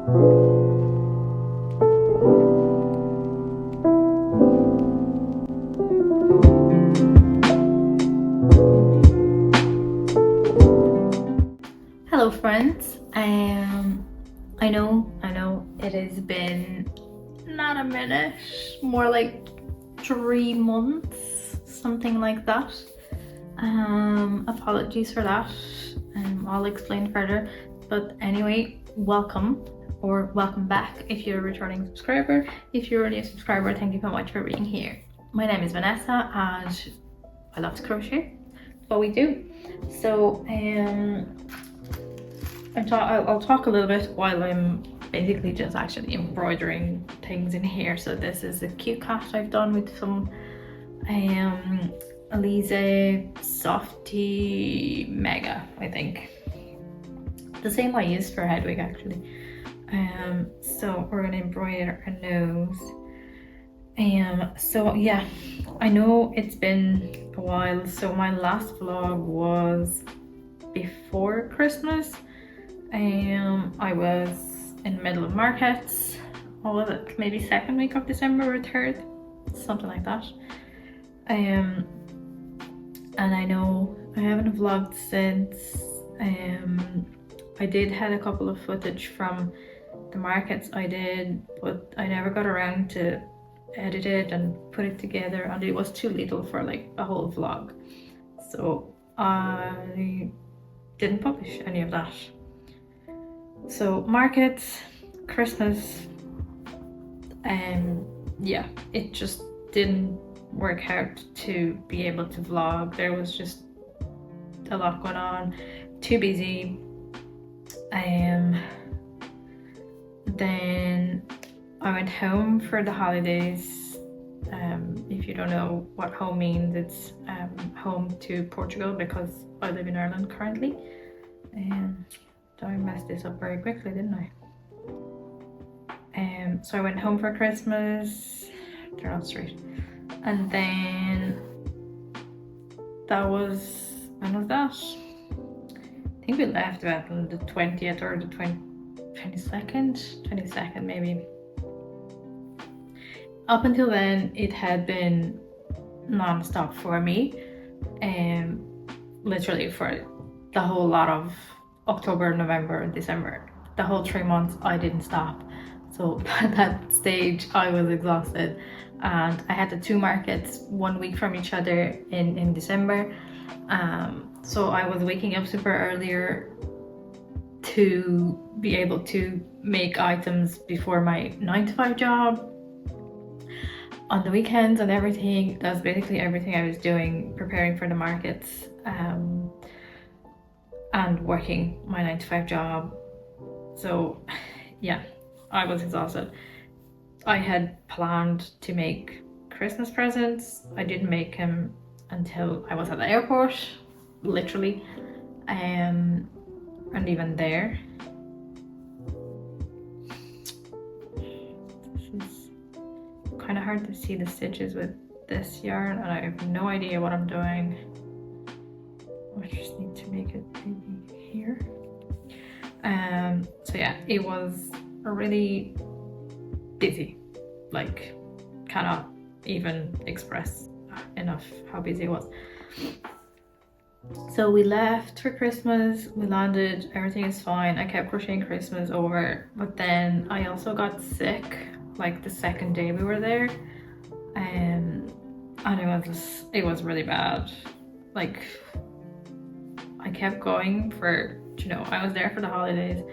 Hello friends, I know it has been not a minute, more like 3 months, something like that. Apologies for that. I'll explain further, but anyway, welcome back if you're a returning subscriber. If you're already a subscriber, thank you so much for being here. My name is Vanessa and I love to crochet, what we do. So I'll talk a little bit while I'm basically just actually embroidering things in here. So this is a cute cat I've done with some Alize Softy Mega, I think. The same I used for Hedwig actually. So we're gonna embroider a nose. So yeah, I know it's been a while. So my last vlog was before Christmas. I was in the middle of markets. What was it? Maybe 2nd week of December or 3rd, something like that. And I know I haven't vlogged since. I did had a couple of footage from the markets I did, but I never got around to edit it and put it together, and it was too little for like a whole vlog. So I didn't publish any of that. So markets, Christmas, yeah, it just didn't work out to be able to vlog. There was just a lot going on, too busy. Then I went home for the holidays. If you don't know what home means, it's home to Portugal, because I live in Ireland currently. I messed this up very quickly, didn't I? So I went home for Christmas. They're not straight. And then that was, when was that? I think we left about on the 20th or the 22nd maybe. Up until then, it had been non-stop for me. Literally for the whole lot of October, November, December, the whole 3 months I didn't stop. So at that stage I was exhausted, and I had the 2 markets 1 week from each other in December. So I was waking up super earlier to be able to make items before my 9-to-5 job on the weekends and everything. That's basically everything I was doing, preparing for the markets, and working my 9-to-5 job. So yeah, I was exhausted. I had planned to make Christmas presents. I didn't make them until I was at the airport, literally. And even there, this is kind of hard to see the stitches with this yarn, and I have no idea what I'm doing. I just need to make it maybe here. So yeah, it was really busy, like cannot even express enough how busy it was. So we left for Christmas, we landed, everything is fine. I kept crocheting Christmas over, but then I also got sick like the 2nd day we were there, and it was really bad. Like, I kept going for, I was there for the holidays.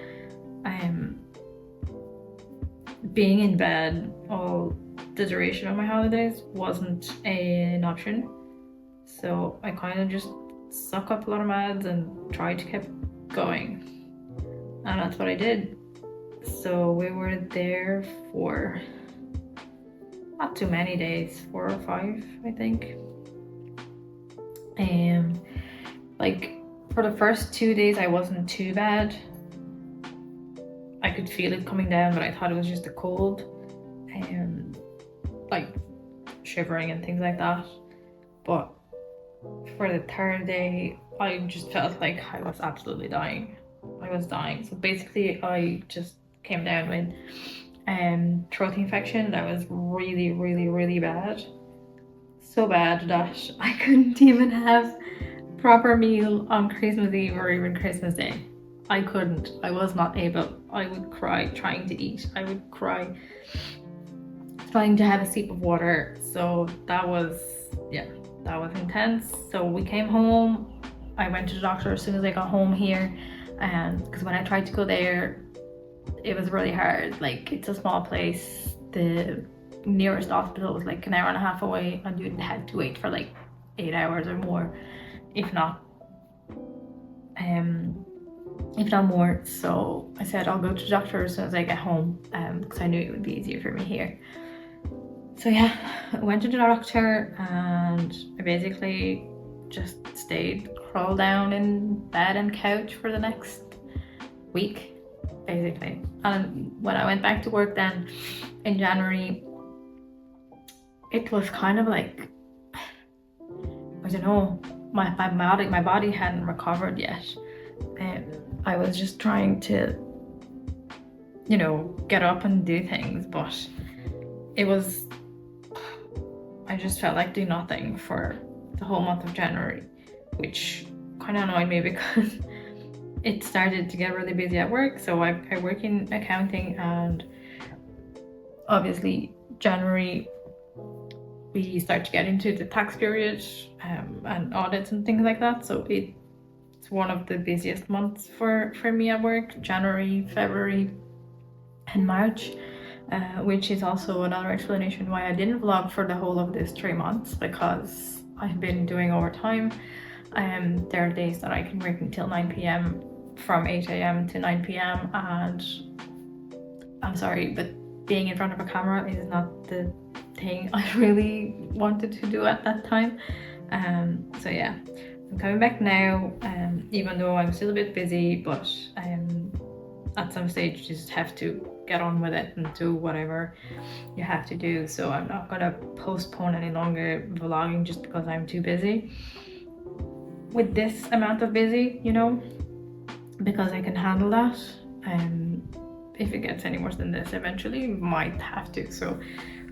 Being in bed all the duration of my holidays wasn't an option. So I kind of just suck up a lot of meds and tried to keep going. And that's what I did. So we were there for not too many days, 4 or 5, I think. Like for the first 2 days I wasn't too bad. I could feel it coming down, but I thought it was just a cold, like shivering and things like that. But for the 3rd day, I just felt like I was absolutely dying. I was dying. So basically I just came down with throat infection that was really, really, really bad. So bad that I couldn't even have proper meal on Christmas Eve or even Christmas Day. I couldn't. I was not able. I would cry trying to eat. I would cry trying to have a sip of water. So that was intense. So we came home. I went to the doctor as soon as I got home here, and because when I tried to go there, it was really hard. Like, it's a small place. The nearest hospital was like an hour and a half away, and you had to wait for like 8 hours or more, if not more. So I said I'll go to the doctor as soon as I get home, because I knew it would be easier for me here. So yeah, I went to the doctor and I basically just stayed crawled down in bed and couch for the next week, basically. And when I went back to work then in January, it was kind of like, I don't know, my body hadn't recovered yet. I was just trying to, you know, get up and do things, but I just felt like doing nothing for the whole month of January, which kind of annoyed me because it started to get really busy at work. So I work in accounting, and obviously January we start to get into the tax period and audits and things like that. So it's one of the busiest months for me at work, January, February and March. Which is also another explanation why I didn't vlog for the whole of this 3 months, because I've been doing overtime. There are days that I can work until 9 p.m. from 8 a.m. to 9 p.m. and I'm sorry, but being in front of a camera is not the thing I really wanted to do at that time. So yeah, I'm coming back now, even though I'm still a bit busy, but at some stage you just have to get on with it and do whatever you have to do. So I'm not gonna postpone any longer vlogging just because I'm too busy with this amount of busy, you know, because I can handle that. If it gets any worse than this, eventually might have to. So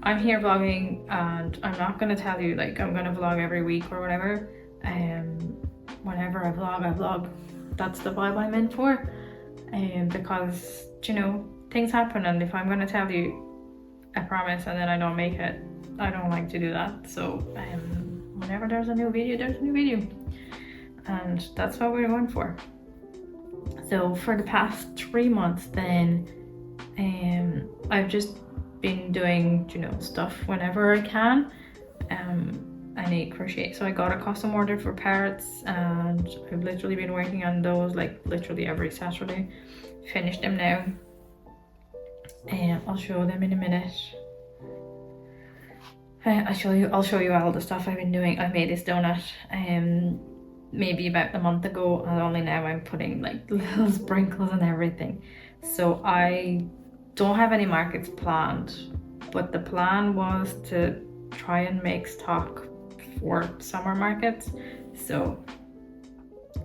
I'm here vlogging, and I'm not gonna tell you like I'm gonna vlog every week or whatever. Whenever I vlog. That's the vibe I'm in for. Because, you know, things happen, and if I'm gonna tell you a promise and then I don't make it, I don't like to do that. So whenever there's a new video, there's a new video, and that's what we're going for. So for the past 3 months then, I've just been doing, you know, stuff whenever I can. I need crochet, so I got a custom order for parrots, and I've literally been working on those like literally every Saturday. Finished them now, and I'll show them in a minute. I'll show you all the stuff I've been doing. I made this donut maybe about a month ago, and only now I'm putting like little sprinkles and everything. So I don't have any markets planned, but the plan was to try and make stock for summer markets. So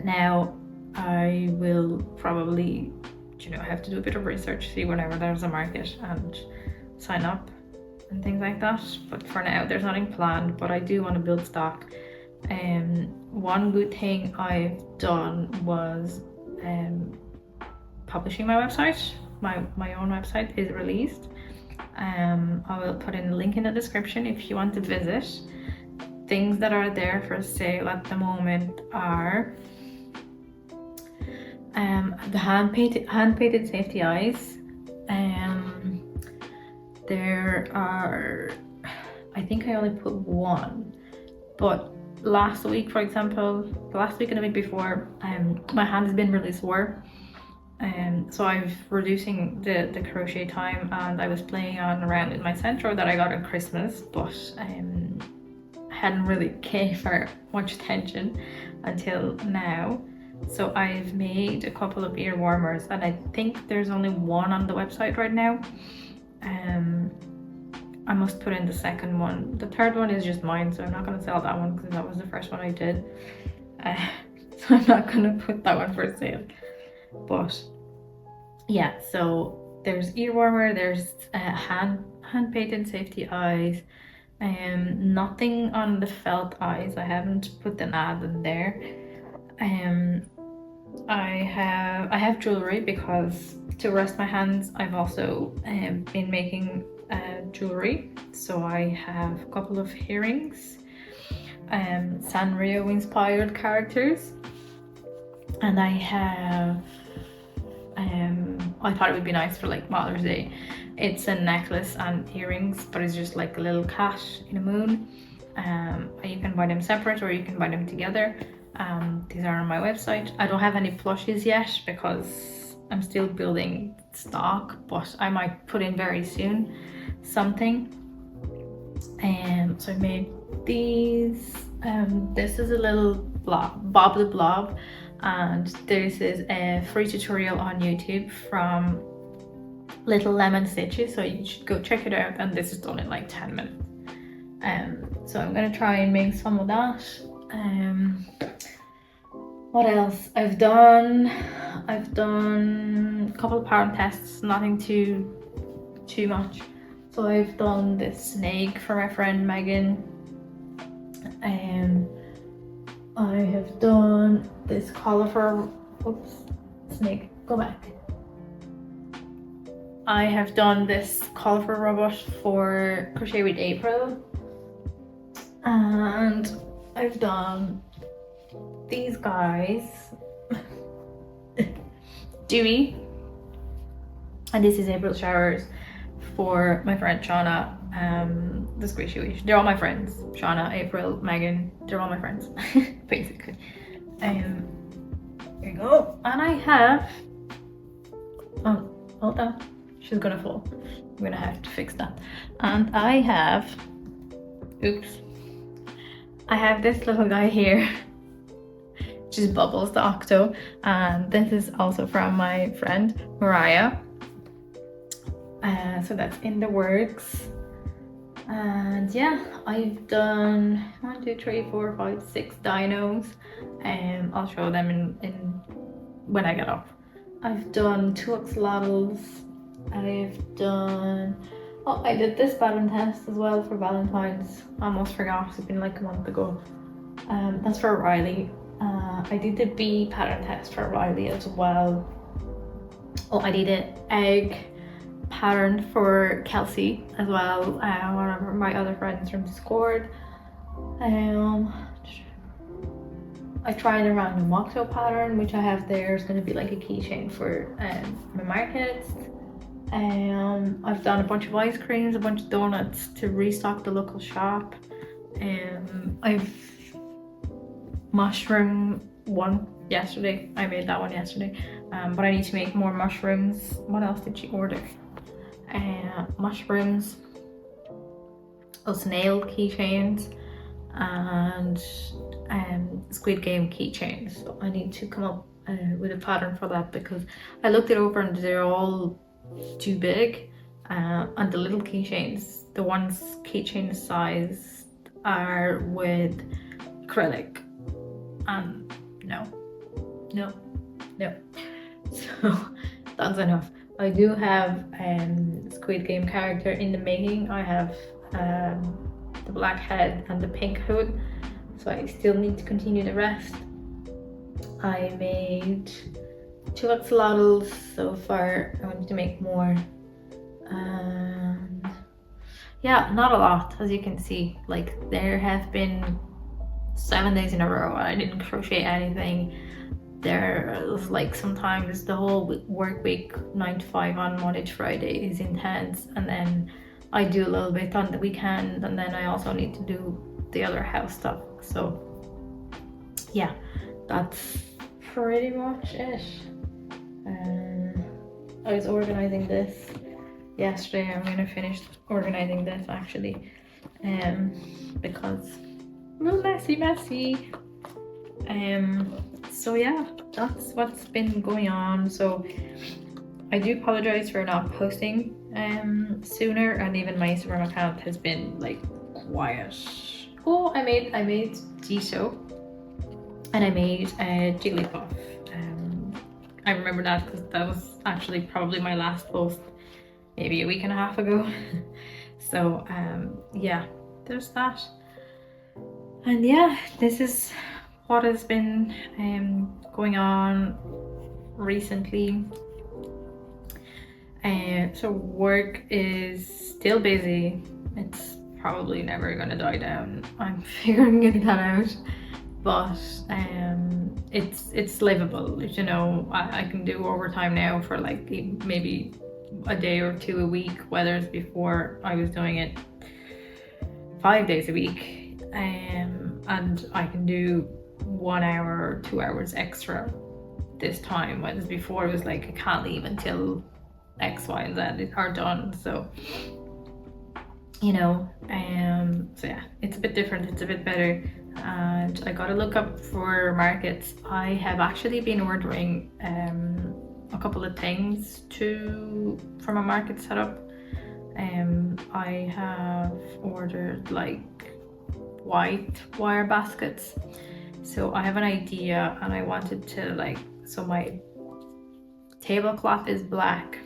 now I will probably, you know, have to do a bit of research, see whenever there's a market and sign up and things like that. But for now there's nothing planned, but I do want to build stock. One good thing I've done was publishing my website. My own website is released. I will put in a link in the description if you want to visit. Things that are there for sale at the moment are the hand-painted safety eyes. There are, I think I only put one, but last week, for example, last week and the week before, my hand has been really sore. So I'm reducing the crochet time, and I was playing around with my centro that I got on Christmas, but hadn't really gave her much attention until now. So I've made a couple of ear warmers, and I think there's only one on the website right now. I must put in the second one. The third one is just mine, so I'm not going to sell that one because that was the first one I did. So I'm not going to put that one for sale. But yeah, so there's ear warmer, there's hand painted safety eyes, nothing on the felt eyes. I haven't put an ad in there. I have jewelry because to rest my hands. I've also been making jewelry, so I have a couple of earrings, Sanrio inspired characters, and I have I thought it would be nice for like Mother's Day. It's a necklace and earrings, but it's just like a little cat in a moon. You can buy them separate or you can buy them together. These are on my website. I don't have any plushies yet because I'm still building stock, but I might put in very soon something. So I made these. This is a little Bob the Blob, and this is a free tutorial on YouTube from Little Lemon Stitches, so you should go check it out, and this is done in like 10 minutes. So I'm gonna try and make some of that. What else I've done a couple of pattern tests, nothing too much. So I've done this snake for my friend Megan. I have done this cauliflower. Oops, snake, go back. I have done this cauliflower robot for Crochet with April, and I've done these guys, Dewey, and this is April Showers for my friend Shauna, the Squishy Wish. They're all my friends. Shauna, April, Megan, they're all my friends, basically. Here you go. And I have, oh, hold on, she's gonna fall. I'm gonna have to fix that. And I have, oops, I have this little guy here, which is Bubbles the Octo, and this is also from my friend Mariah. So that's in the works. And yeah, I've done 1, 2, 3, 4, 5, 6 dinos. I'll show them in when I get up. I've done 2 axolotls. I've done, oh, I did this pattern test as well for Valentine's. I almost forgot, it's been like a month ago. That's for Riley. I did the bee pattern test for Riley as well. Oh, I did an egg pattern for Kelsey as well, one of my other friends from Discord. I tried a random Octo pattern, which I have there. It's going to be like a keychain for my markets. I've done a bunch of ice creams, a bunch of donuts to restock the local shop. I've mushroom one yesterday. I made that one yesterday, but I need to make more mushrooms. What else did she order? Mushrooms, snail keychains, and Squid Game keychains. So I need to come up with a pattern for that, because I looked it over and they're all too big, and the little keychains, the ones keychain size, are with acrylic, and no, so that's enough. I do have Squid Game character in the making. I have the black head and the pink hood, so I still need to continue the rest. I made 2 axolotls so far. I want to make more, and yeah, not a lot, as you can see. Like, there have been 7 days in a row I didn't crochet anything. There's like sometimes the whole work week 9 to 5 on Monday to Friday is intense, and then I do a little bit on the weekend, and then I also need to do the other house stuff. So yeah, that's pretty much it. I was organizing this yesterday. I'm gonna finish organizing this actually, because a little messy. So yeah, that's what's been going on. So I do apologize for not posting sooner, and even my Instagram account has been like quiet. Oh, I made Ditto, and I made Jigglypuff. I remember that because that was actually probably my last post maybe a week and a half ago. So yeah, there's that. And yeah, this is what has been going on recently. So work is still busy. It's probably never gonna die down. I'm figuring that out, but it's livable. You know, I can do overtime now for like maybe a day or two a week, whereas before I was doing it 5 days a week, and I can do 1 hour or 2 hours extra this time, whereas before it was like I can't leave until X, Y, and Z are done. So you know, so yeah, it's a bit different, it's a bit better. And I gotta look up for markets. I have actually been ordering a couple of things from a market setup. I have ordered like white wire baskets. So I have an idea, and I wanted to like, so my tablecloth is black,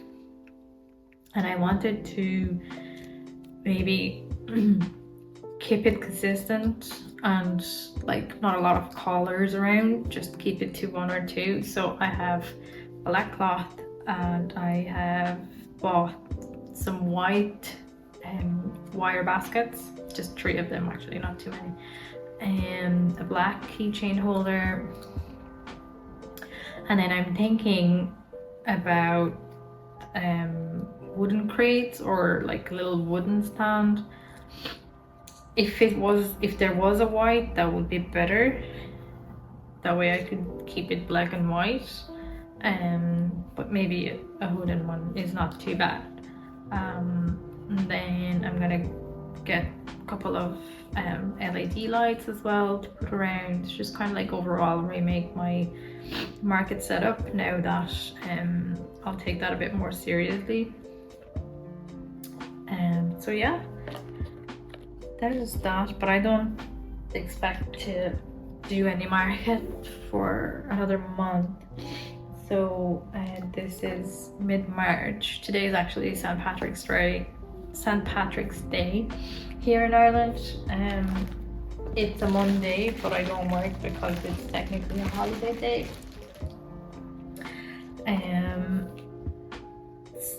and I wanted to maybe keep it consistent and like not a lot of colors around, just keep it to 1 or 2. So I have black cloth, and I have bought some white wire baskets, just 3 of them actually, not too many, and a black keychain holder. And then I'm thinking about wooden crates or like a little wooden stand. If there was a white, that would be better. That way I could keep it black and white. But maybe a wooden one is not too bad. And then I'm gonna get a couple of LED lights as well to put around. It's just kind of like overall remake my market setup now that I'll take that a bit more seriously. So yeah, there's that, but I don't expect to do any market for another month. So this is mid-March. Today is actually St. Patrick's Day here in Ireland. It's a Monday, but I don't work because it's technically a holiday day.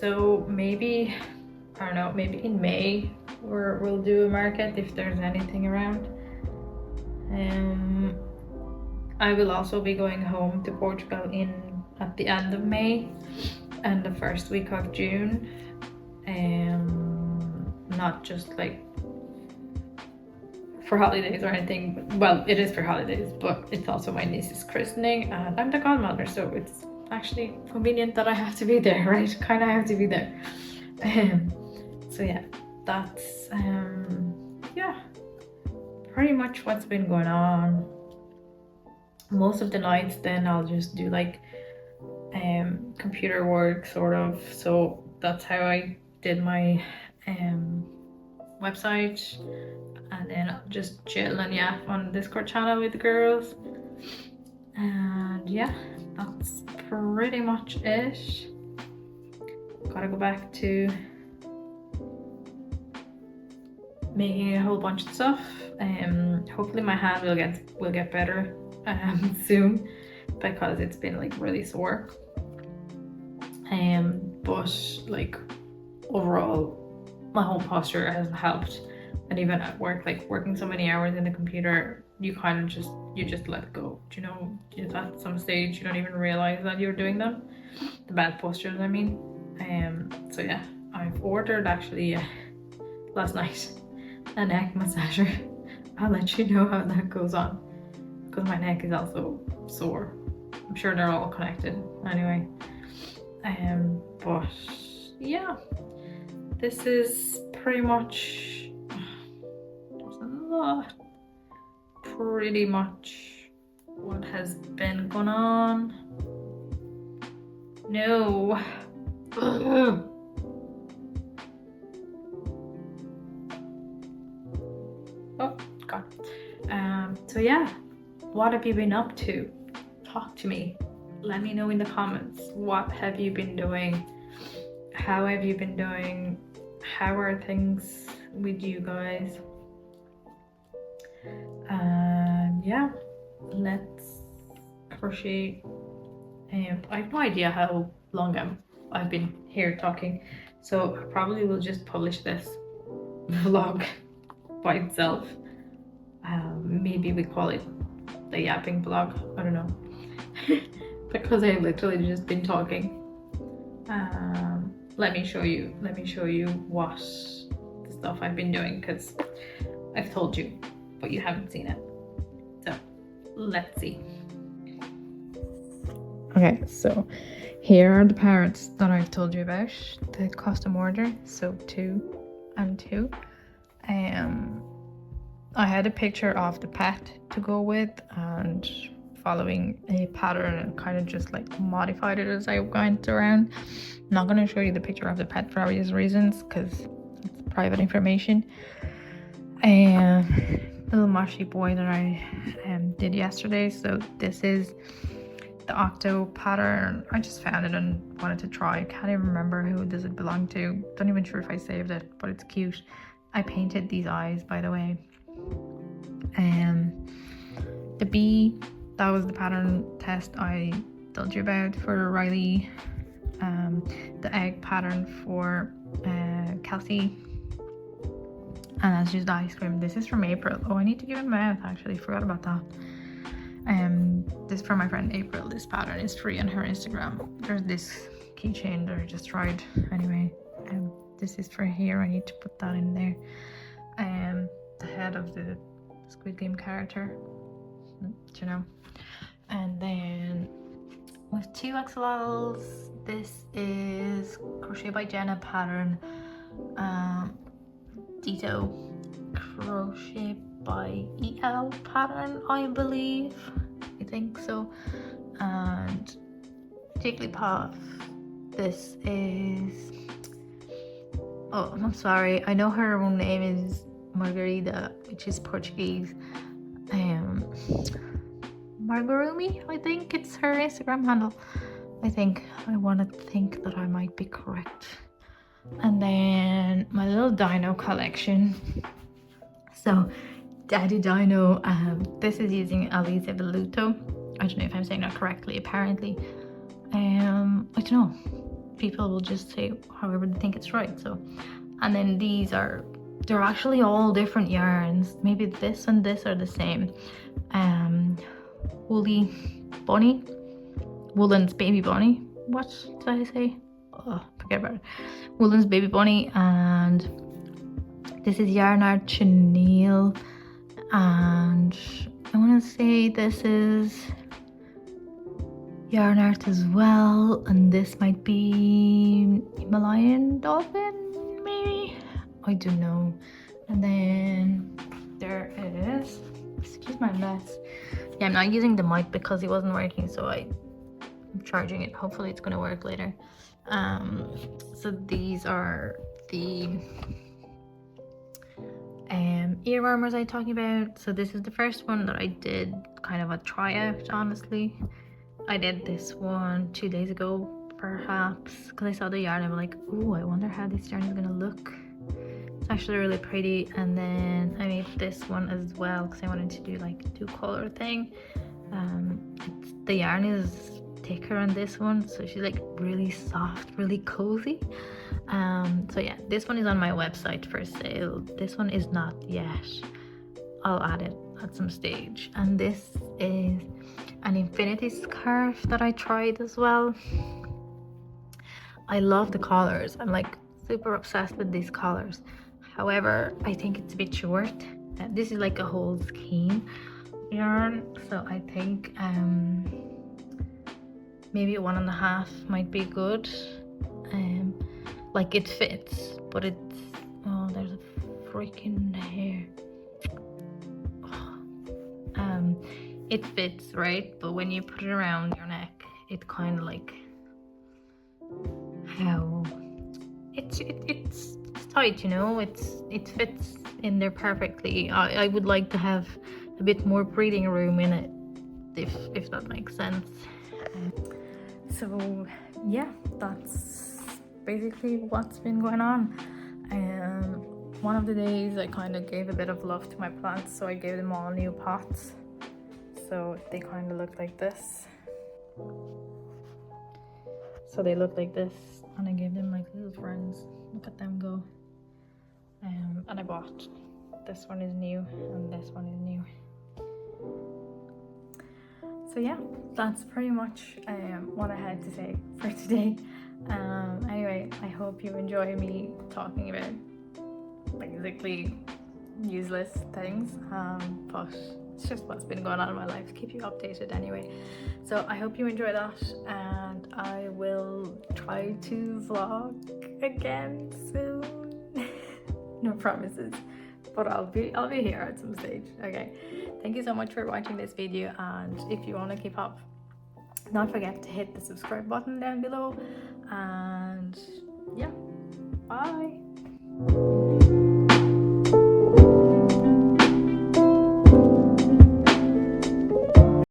So maybe, I don't know, maybe in May we'll do a market if there's anything around. I will also be going home to Portugal at the end of May and the first week of June. Not just like for holidays or anything, but, well, it is for holidays, but it's also my niece's christening and I'm the godmother, so it's actually convenient that I have to be there, right? Kind of have to be there. So yeah, that's yeah, pretty much what's been going on. Most of the nights then I'll just do like computer work sort of, so that's how I did my website, and then I'll just chill and yap on the Discord channel with the girls. And yeah, that's pretty much it. Gotta go back to making a whole bunch of stuff. Hopefully my hand will get better soon, because it's been like really sore. But like overall my whole posture hasn't helped, and even at work, like working so many hours in the computer, you kind of just let it go, you know. At some stage you don't even realize that you're doing them, the bad postures, I mean. So yeah, I've ordered actually last night a neck massager. I'll let you know how that goes on, because my neck is also sore. I'm sure they're all connected anyway. But yeah, this is pretty much, there's a lot, pretty much what has been going on. No. Oh god. So yeah, what have you been up to? Talk to me. Let me know in the comments. What have you been doing? how have you been doing? How are things with you guys? Yeah, let's crochet. I have no idea how long I've been here talking, so I probably will just publish this vlog by itself. Maybe we call it the yapping vlog. I don't know. Because I've literally just been talking. Let me show you what the stuff I've been doing, because I've told you but you haven't seen it, so let's see. Okay, so here are the parrots that I've told you about, the custom order, so 2 and 2. I had a picture of the pet to go with, and following a pattern and kind of just like modified it as I went around. I'm not going to show you the picture of the pet for obvious reasons, because it's private information. Little mushy boy that I did yesterday. So this is the octo pattern. I just found it and wanted to try. I can't even remember who does it belong to. Don't even sure if I saved it, but it's cute. I painted these eyes, by the way. The bee, that was the pattern test I told you about for Riley. The egg pattern for Kelsey. And that's just the ice cream. This is from April. Oh, I need to give him a mouth, actually. Forgot about that. This is from my friend April. This pattern is free on her Instagram. There's this keychain that I just tried. Anyway, this is for here. I need to put that in there. The head of the Squid Game character, you know. And then with 2 XLs, this is Crochet by Jenna pattern. Ditto Crochet by EL pattern, I believe. I think so. And Jigglypuff. This is, oh, I'm sorry, I know her own name is Margarida, which is Portuguese. Amigurumi, I think it's her Instagram handle. I want to think that I might be correct. And then my little dino collection. So Daddy Dino, this is using Alice Veluto. I don't know if I'm saying that correctly, apparently. I don't know. People will just say however they think it's right. So, and then these are, they're actually all different yarns. Maybe this and this are the same. Woolly Bunny, Woolen's Baby Bunny. What did I say? Oh, forget about it. Woolen's Baby Bunny, and this is Yarn Art Chenille, and I want to say this is Yarn Art as well, and this might be Himalayan Dolphin, maybe? I don't know. And then there it is. Excuse my mess. Yeah, I'm not using the mic because it wasn't working, so I'm charging it. Hopefully it's going to work later. So these are the ear warmers I'm talking about. So this is the first one that I did kind of a tryout, honestly. I did this one 2 days ago, perhaps, because I saw the yarn and I'm like, ooh, I wonder how this yarn is gonna look. It's actually really pretty. And then I made this one as well because I wanted to do like a 2-color thing. The yarn is thicker on this one, so she's like really soft, really cozy. So yeah, this one is on my website for sale. This one is not yet. I'll add it at some stage. And this is an infinity scarf that I tried as well. I love the colors. I'm like super obsessed with these colors. However, I think it's a bit short. This is like a whole skein yarn, so I think maybe 1.5 might be good. Like it fits, but it's, oh, there's a freaking hair. It fits, right? But when you put it around your neck, it kind of like, how it's tight, you know. It fits in there perfectly. I would like to have a bit more breathing room in it, if that makes sense. So yeah, that's basically what's been going on. One of the days I kind of gave a bit of love to my plants, so I gave them all new pots, so they kind of look like this. So they look like this, and I gave them like little friends. Look at them go. And I bought, this one is new and this one is new. So yeah, that's pretty much what I had to say for today. Anyway, I hope you enjoy me talking about basically useless things, but it's just what's been going on in my life to keep you updated anyway. So I hope you enjoy that, and I will try to vlog again soon. No promises, but I'll be here at some stage. Okay, thank you so much for watching this video, and if you want to keep up, don't forget to hit the subscribe button down below, and yeah, bye.